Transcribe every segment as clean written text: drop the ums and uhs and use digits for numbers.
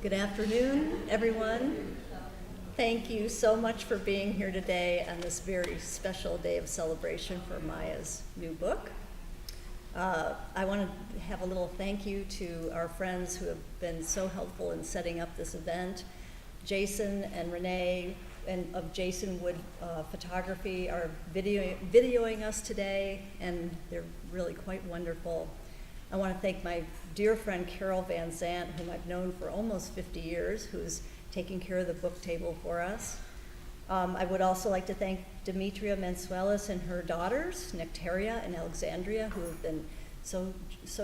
Good afternoon, everyone. Thank you so much for being here today on this very special day of celebration for Maya's new book. I want to have a little thank you to our friends who have been so helpful in setting up this event. Jason and Renee of Jason Wood Photography are videoing us today, and they're really quite wonderful. I want to thank my dear friend Carol Van Zant, whom I've known for almost 50 years, who's taking care of the book table for us. I would also like to thank Demetria Mensuelis and her daughters, Nectaria and Alexandria, who have been so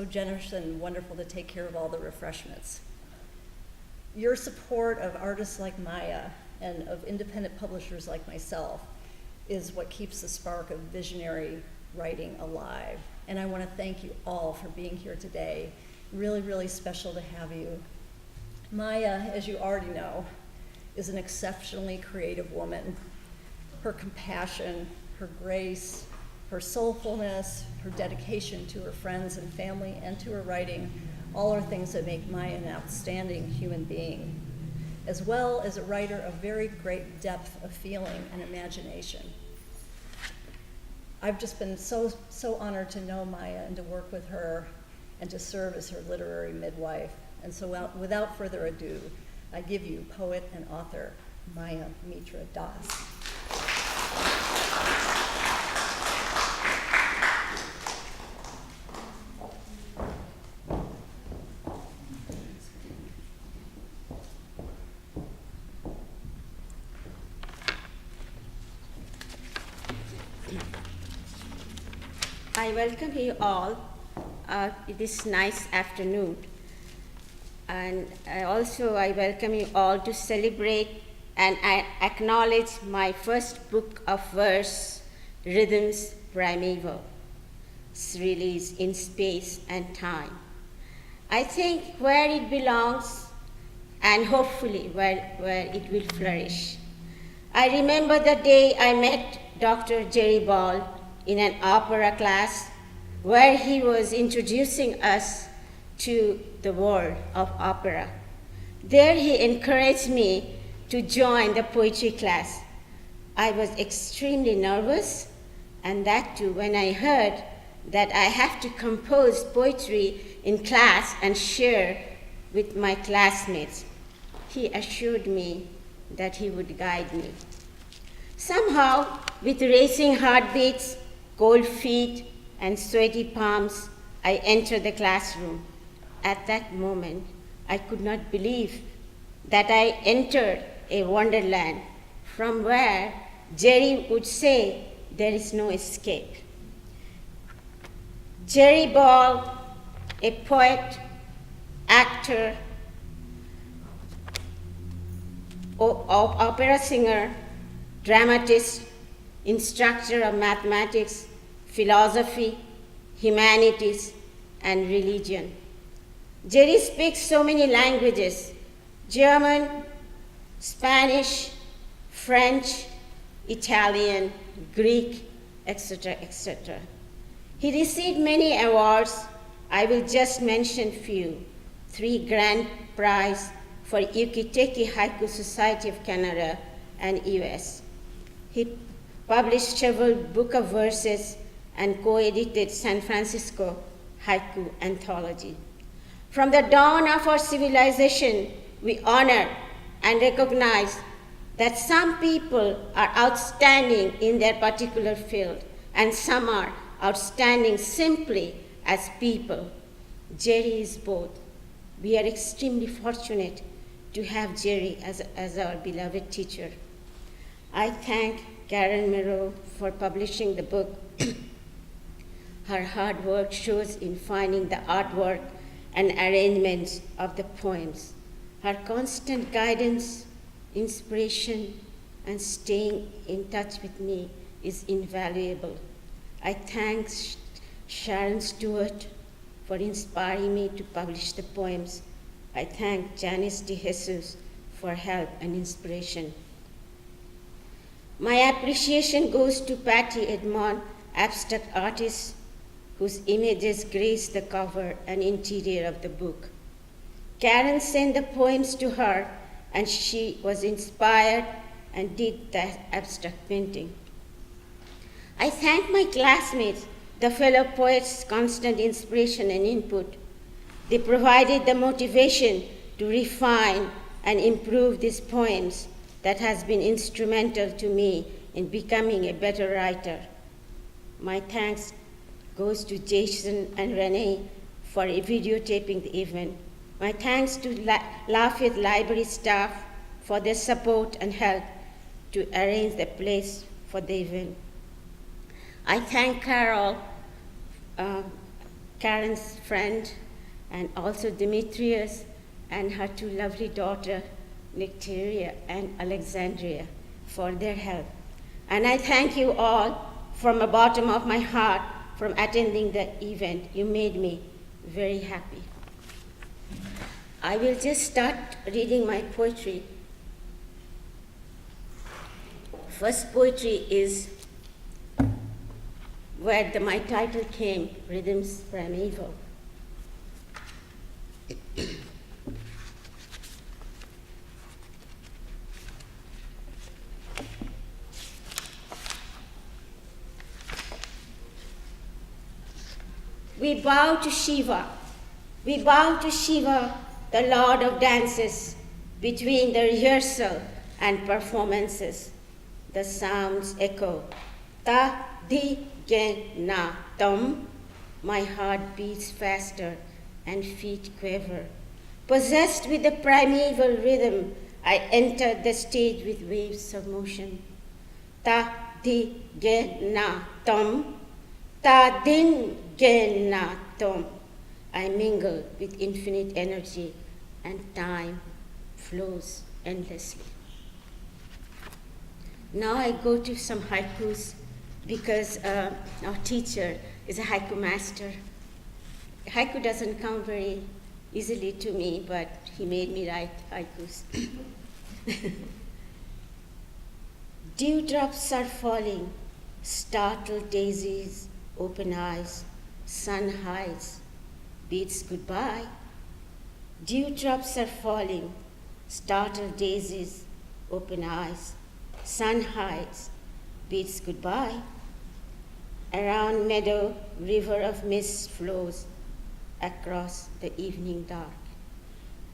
generous and wonderful to take care of all the refreshments. Your support of artists like Maya and of independent publishers like myself is what keeps the spark of visionary writing alive. And I want to thank you all for being here today. Really, really special to have you. Maya, as you already know, is an exceptionally creative woman. Her compassion, her grace, her soulfulness, her dedication to her friends and family and to her writing, all are things that make Maya an outstanding human being, as well as a writer of very great depth of feeling and imagination. I've just been so honored to know Maya and to work with her and to serve as her literary midwife. And so without further ado, I give you poet and author Maya Mitra Das. I welcome you all this nice afternoon. And I welcome you all to celebrate and I acknowledge my first book of verse, Rhythms Primeval, released in space and time. I think where it belongs and hopefully where it will flourish. I remember the day I met Dr. Jerry Ball in an opera class where he was introducing us to the world of opera. There he encouraged me to join the poetry class. I was extremely nervous, and that too when I heard that I have to compose poetry in class and share with my classmates. He assured me that he would guide me. Somehow, with racing heartbeats, cold feet, and sweaty palms, I entered the classroom. At that moment, I could not believe that I entered a wonderland from where Jerry would say there is no escape. Jerry Ball, a poet, actor, opera singer, dramatist, instructor of mathematics, philosophy, humanities, and religion. Jerry speaks so many languages: German, Spanish, French, Italian, Greek, etc., etc. He received many awards. I will just mention few. 3 Grand Prize for Yukiteki Haiku Society of Canada and US. He published several books of verses and co-edited San Francisco Haiku Anthology. From the dawn of our civilization, we honor and recognize that some people are outstanding in their particular field, and some are outstanding simply as people. Jerry is both. We are extremely fortunate to have Jerry as our beloved teacher. I thank Karen Miro for publishing the book. Her hard work shows in finding the artwork and arrangements of the poems. Her constant guidance, inspiration, and staying in touch with me is invaluable. I thank Sharon Stewart for inspiring me to publish the poems. I thank Janice De Jesus for help and inspiration. My appreciation goes to Patty Edmond, abstract artist whose images grace the cover and interior of the book. Karen sent the poems to her, and she was inspired and did the abstract painting. I thank my classmates, the fellow poets' constant inspiration and input. They provided the motivation to refine and improve these poems that has been instrumental to me in becoming a better writer. My thanks goes to Jason and Renee for videotaping the event. My thanks to Lafayette Library staff for their support and help to arrange the place for the event. I thank Carol, Karen's friend, and also Demetrius and her two lovely daughters, Nectaria and Alexandria, for their help. And I thank you all from the bottom of my heart for attending the event. You made me very happy. I will just start reading my poetry. First poetry is where my title came, Rhythms Primeval. We bow to Shiva. We bow to Shiva, the Lord of dances. Between the rehearsal and performances, the sounds echo. Ta, di, gen, na, tum. My heart beats faster and feet quiver. Possessed with the primeval rhythm, I enter the stage with waves of motion. Ta, di, gen, na, tum. Ta, din, gen, na, tum. I mingle with infinite energy, and time flows endlessly. Now I go to some haikus because our teacher is a haiku master. Haiku doesn't come very easily to me, but he made me write haikus. Dewdrops are falling, startled daisies, open eyes, sun hides, bids goodbye. Dewdrops are falling, startled daisies, open eyes, sun hides, bids goodbye. Around meadow, river of mist flows across the evening dark.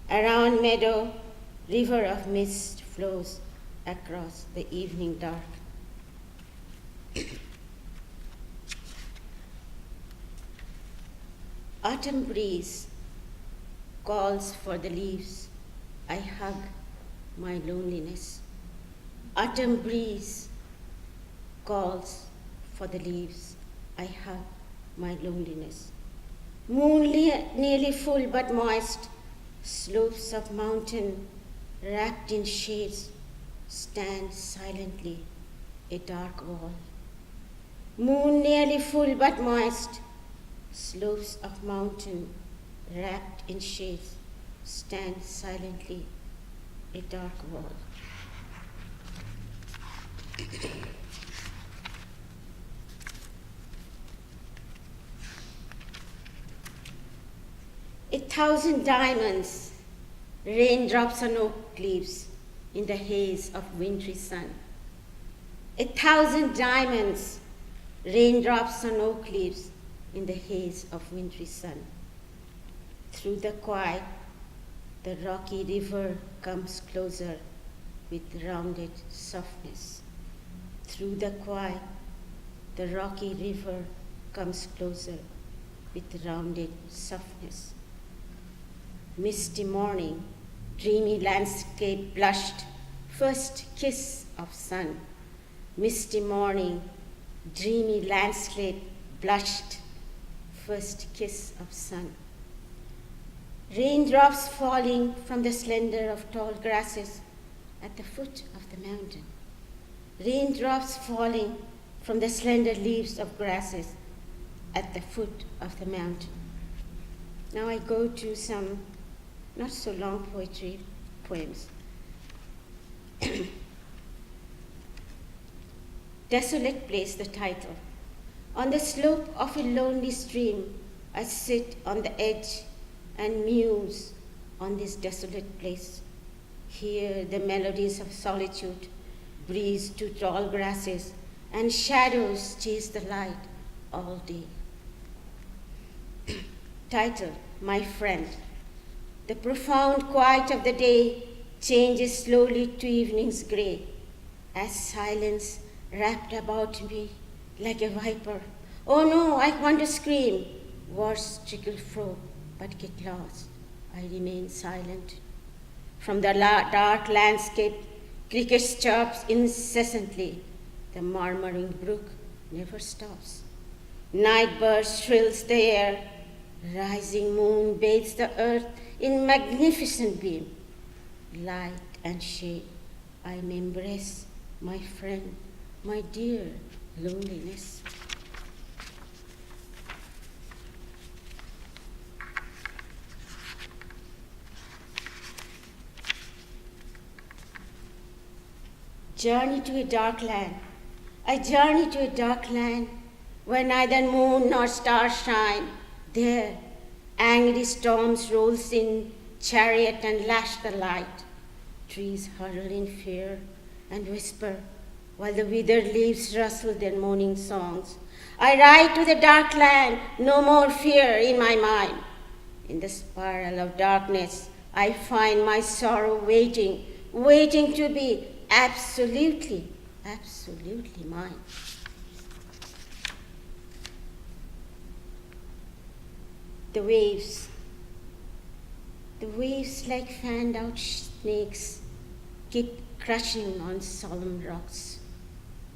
Around meadow, river of mist flows across the evening dark. Autumn breeze calls for the leaves. I hug my loneliness. Autumn breeze calls for the leaves. I hug my loneliness. Moon nearly full but moist, slopes of mountain wrapped in shades stand silently, a dark wall. Moon nearly full but moist, slopes of mountain wrapped in shades stand silently, a dark wall. A thousand diamonds, raindrops on oak leaves in the haze of wintry sun. A thousand diamonds, raindrops on oak leaves in the haze of wintry sun. Through the quiet, the rocky river comes closer with rounded softness. Through the quiet, the rocky river comes closer with rounded softness. Misty morning, dreamy landscape blushed, first kiss of sun. Misty morning, dreamy landscape blushed, first kiss of sun. Raindrops falling from the slender of tall grasses at the foot of the mountain. Raindrops falling from the slender leaves of grasses at the foot of the mountain. Now I go to some not so long poetry poems. Desolate Place, the title. On the slope of a lonely stream, I sit on the edge and muse on this desolate place. Here the melodies of solitude breeze to tall grasses, and shadows chase the light all day. Title, My Friend. The profound quiet of the day changes slowly to evening's gray, as silence wrapped about me like a viper. Oh no, I want to scream. Words trickle through, but get lost. I remain silent. From the dark landscape, crickets chirps incessantly. The murmuring brook never stops. Night bird shrills the air. Rising moon bathes the earth in magnificent beam. Light and shade, I may embrace my friend, my dear loneliness. Journey to a dark land. I journey to a dark land where neither moon nor stars shine. There, angry storms rolls in chariot and lash the light. Trees huddle in fear and whisper while the withered leaves rustle their mourning songs. I ride to the dark land, no more fear in my mind. In the spiral of darkness, I find my sorrow waiting to be absolutely mine. The waves like fanned out snakes keep crushing on solemn rocks.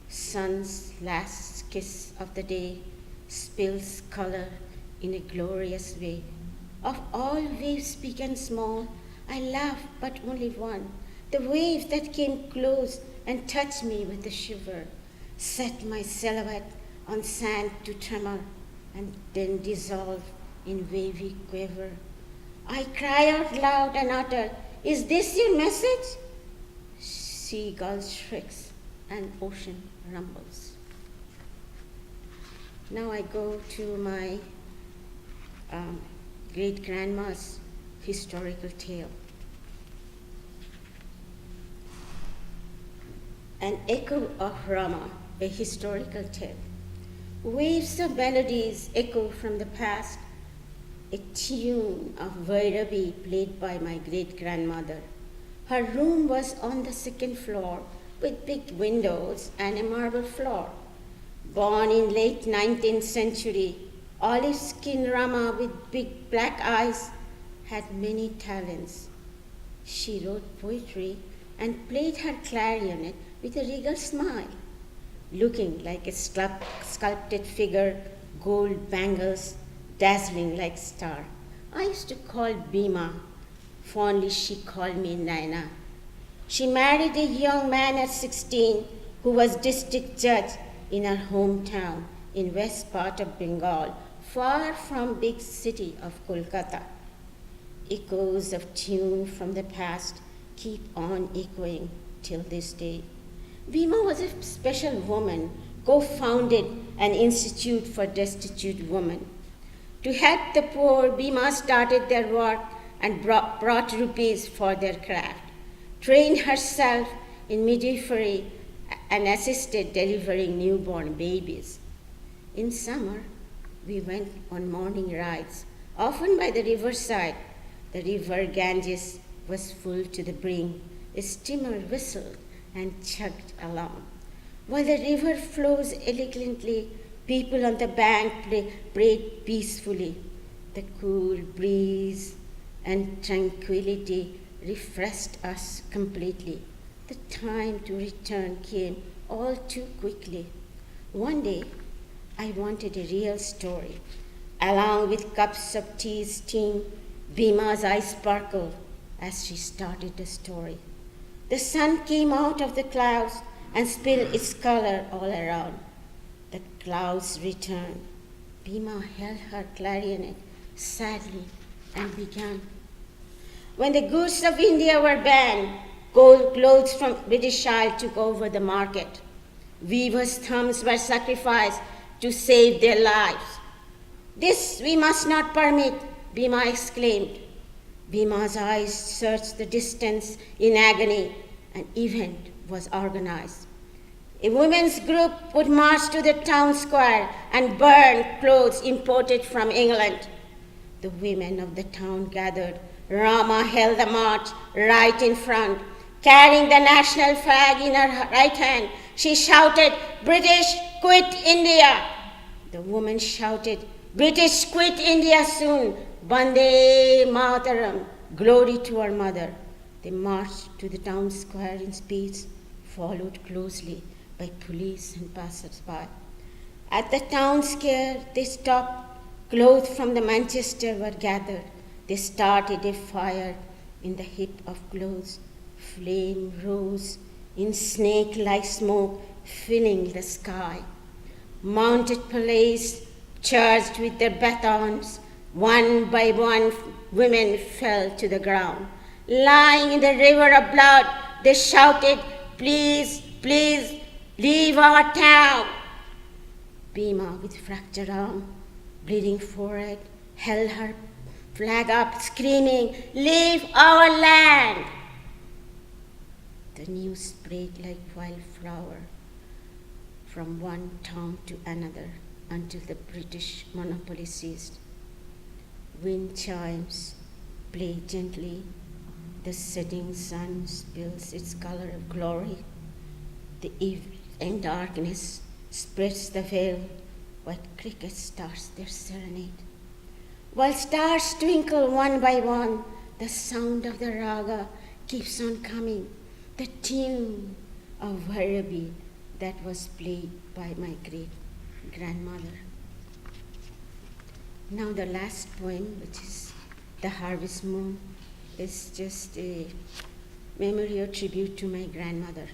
Sun's last kiss of the day spills color in a glorious way. Of all waves big and small, I love but only one. The wave that came close and touched me with a shiver, set my silhouette on sand to tremor, and then dissolve in wavy quiver. I cry out loud and utter, "Is this your message?" Seagull shrieks and ocean rumbles. Now I go to my great-grandma's historical tale. An echo of Rama, a historical tale. Waves of melodies echo from the past, a tune of Vairavi played by my great-grandmother. Her room was on the second floor with big windows and a marble floor. Born in late 19th century, olive-skinned Rama with big black eyes had many talents. She wrote poetry and played her clarionet with a regal smile, looking like a sculpted figure, gold bangles dazzling like star. I used to call Bhima. Fondly she called me Naina. She married a young man at 16 who was district judge in her hometown in west part of Bengal, far from big city of Kolkata. Echoes of tune from the past keep on echoing till this day. Bhima was a special woman, co-founded an institute for destitute women. To help the poor, Bhima started their work and brought rupees for their craft, trained herself in midwifery, and assisted delivering newborn babies. In summer, we went on morning rides, often by the riverside. The river Ganges was full to the brink. A steamer whistled and chugged along. While the river flows elegantly, people on the bank prayed peacefully. The cool breeze and tranquility refreshed us completely. The time to return came all too quickly. One day, I wanted a real story. Along with cups of tea steam, Bhima's eyes sparkled as she started the story. The sun came out of the clouds and spilled its color all around. The clouds returned. Bhima held her clarionet sadly and began. When the goods of India were banned, gold clothes from British Isle took over the market. Weavers' thumbs were sacrificed to save their lives. This we must not permit, Bhima exclaimed. Bhima's eyes searched the distance in agony. An event was organized. A women's group would march to the town square and burn clothes imported from England. The women of the town gathered. Rama held the march right in front. Carrying the national flag in her right hand, she shouted, "British, quit India!" The woman shouted, "British, quit India soon! Bande Mataram! Glory to our mother!" They marched to the town square in peace, followed closely by police and passers-by. At the town square, they stopped. Clothes from the Manchester were gathered. They started a fire in the heap of clothes. Flame rose in snake-like smoke, filling the sky. Mounted police charged with their batons. One by one, women fell to the ground. Lying in the river of blood, they shouted, "Please, please, leave our town." Bhima, with fractured arm, bleeding forehead, held her flag up, screaming, "Leave our land!" The news spread like wildfire from one town to another until the British monopoly ceased. Wind chimes play gently. The setting sun spills its color of glory. The evening darkness spreads the veil, while crickets start their serenade. While stars twinkle one by one, the sound of the raga keeps on coming, the tune of Bhairavi that was played by my great-grandmother. Now the last poem, which is The Harvest Moon, is just a memory or tribute to my grandmother.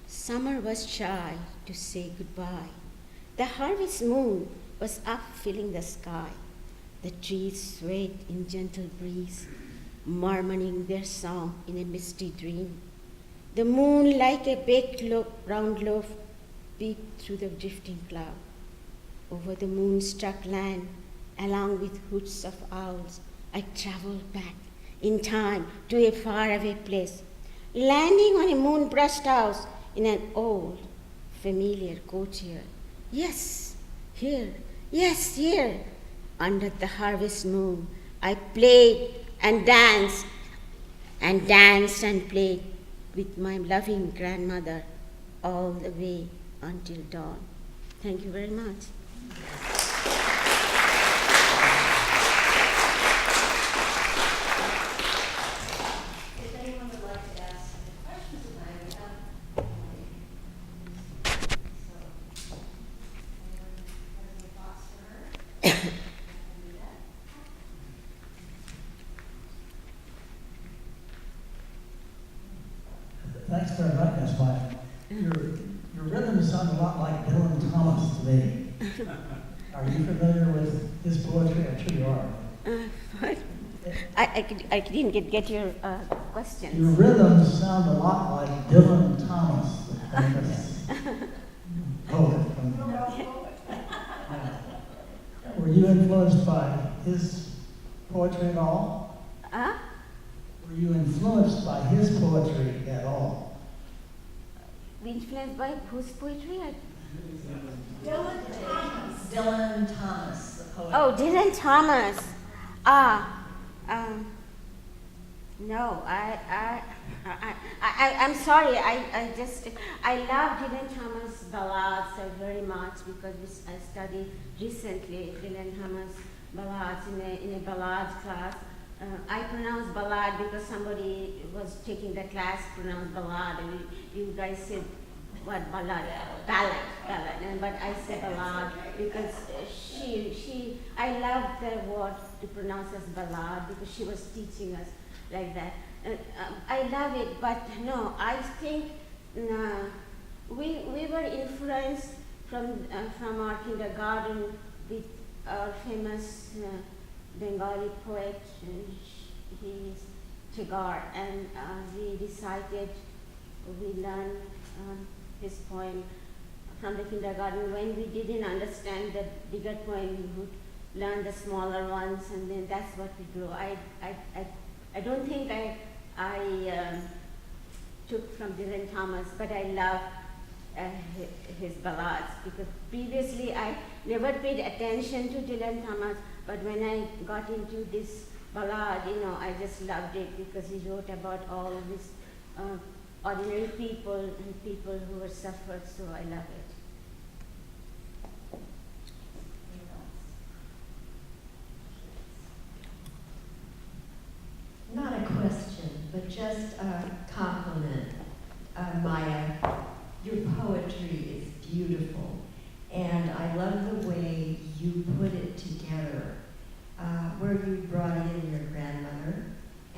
Summer was shy to say goodbye. The harvest moon was up filling the sky. The trees swayed in gentle breeze, murmuring their song in a misty dream. The moon, like a baked round loaf, peeped through the drifting cloud. Over the moon-struck land, along with hoots of owls, I traveled back in time to a faraway place, landing on a moon-brushed house in an old, familiar courtyard. Yes, here, under the harvest moon, I played and danced and played with my loving grandmother all the way until dawn. Thank you very much. If anyone would like to ask any questions tonight, we have. So, anyone has any thoughts for her? I can do that. Thanks very much, Miss Maya. Your rhythm sound a lot like Dylan Thomas to me. Are you familiar with his poetry? I'm sure you are. I didn't get your questions. Your rhythms sound a lot like Dylan Thomas, the famous poet. Were you influenced by his poetry at all? Huh? Were you influenced by his poetry at all? Influenced by whose poetry? Dylan Thomas, the poet. Oh, Dylan Thomas. No, I'm sorry. I love Dylan Thomas ballads very much because I studied recently Dylan Thomas ballads in a ballad class. I pronounce ballad because somebody was taking the class pronounced ballad, and you guys said what ballad? Ballad. But I said ballad because I love the word to pronounce as ballad because she was teaching us like that. I love it, but no, I think we were influenced from our kindergarten with our famous Bengali poet, he is Tagore, and we learned his poem from the kindergarten. When we didn't understand the bigger poem, we would learn the smaller ones, and then that's what we grow. I don't think I took from Dylan Thomas, but I love his ballads, because previously I never paid attention to Dylan Thomas, but when I got into this ballad, I just loved it, because he wrote about all of these ordinary people and people who were suffered, so I love it. Not a question, but just a compliment. Maya, your poetry is beautiful, and I love the way you put it together, where you brought in your grandmother,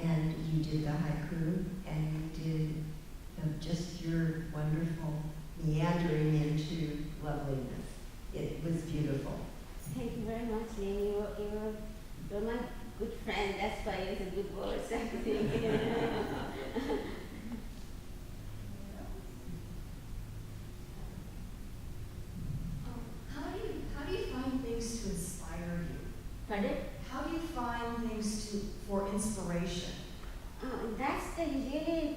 and you did the haiku, and you did just your wonderful meandering into loveliness. It was beautiful. Thank you very much, Lynn. You're my good friend. That's why it's a good word, I think. How do you find things to inspire you? Pardon? How do you find things for inspiration? That's a really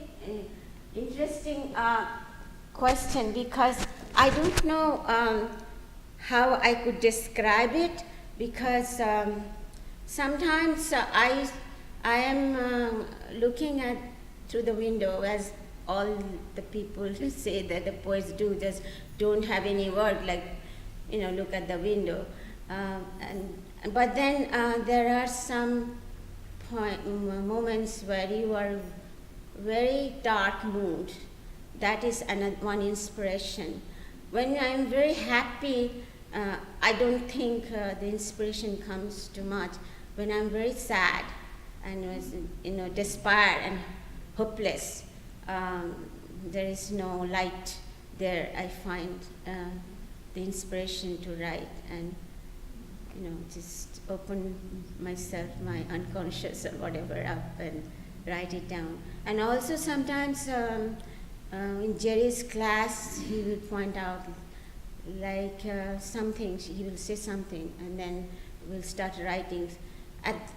interesting question, because I don't know how I could describe it, because sometimes I am looking at through the window, as all the people say that the poets do, just don't have any work, like, look at the window. But then there are some moments where you are very dark mood. That is one inspiration. When I'm very happy, I don't think the inspiration comes too much. When I'm very sad and was, despair and hopeless, there is no light there. I find the inspiration to write and just open myself, my unconscious or whatever, up and write it down. And also sometimes in Jerry's class, he will point out like something, he will say something, and then we'll start writing.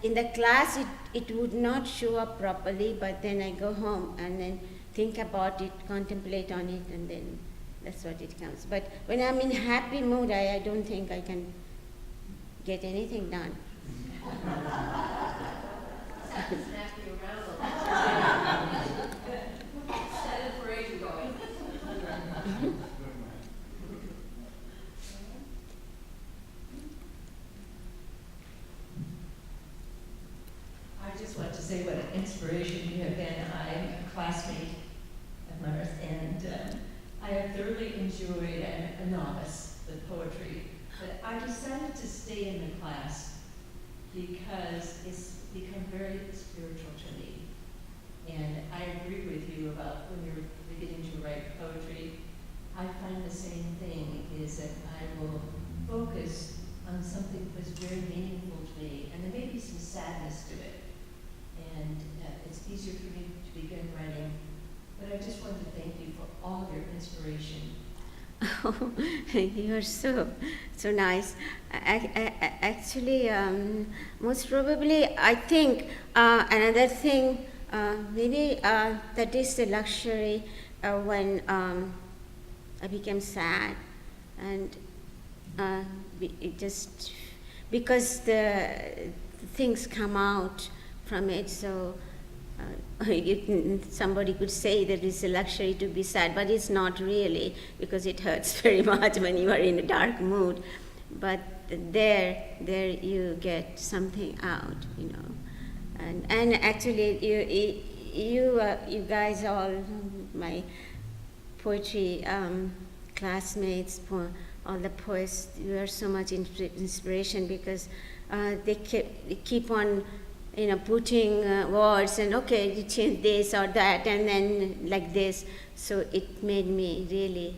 In the class, it would not show up properly, but then I go home and then think about it, contemplate on it, and then that's what it comes. But when I'm in happy mood, I don't think I can get anything done. I just want to say what an inspiration you have been. I'm a classmate of Mars, and I have thoroughly enjoyed, I'm a novice with poetry, but I decided to stay in the class because it's become very spiritual to me. And I agree with you about when you're beginning to write poetry. I find the same thing, is that I will focus on something that was very meaningful to me, and there may be some sadness to it. And it's easier for me to begin writing. But I just wanted to thank you for all of your inspiration. Oh, you're so nice. Actually, most probably, I think another thing, maybe that is the luxury when I became sad, and it just because the things come out from it, so. Somebody could say that it's a luxury to be sad, but it's not really, because it hurts very much when you are in a dark mood. But there you get something out, And actually, you guys, all my poetry classmates, all the poets, you are so much inspiration, because they keep on putting words, and okay, you change this or that, and then like this. So it made me really,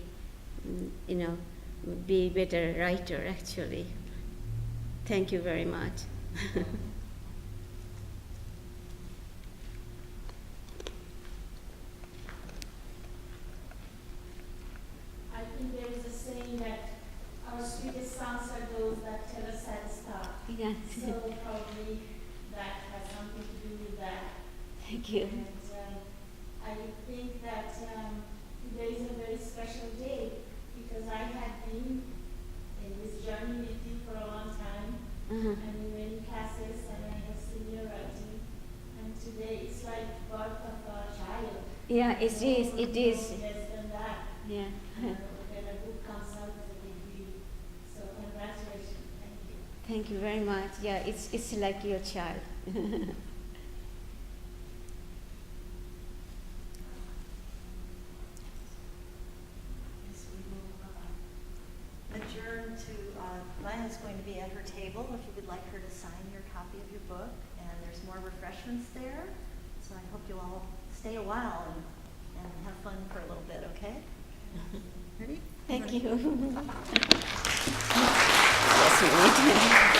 be a better writer, actually. Thank you very much. I think there is a saying that our sweetest songs are those that tell us sad stuff. Thank you. And I think that today is a very special day because I had been in this journey with you for a long time. Uh-huh. And in many classes, and I have seen your writing. And today it's like birth of a child. Yeah, it is. It is. Less than that. Yeah. When a book comes out, it's a big deal. So congratulations. Thank you. Thank you very much. Yeah, it's like your child. Yes, we will adjourn to, Maya's going to be at her table if you would like her to sign your copy of your book, and there's more refreshments there. So I hope you'll all stay a while and have fun for a little bit, okay? Ready? Thank you. Yes, we need.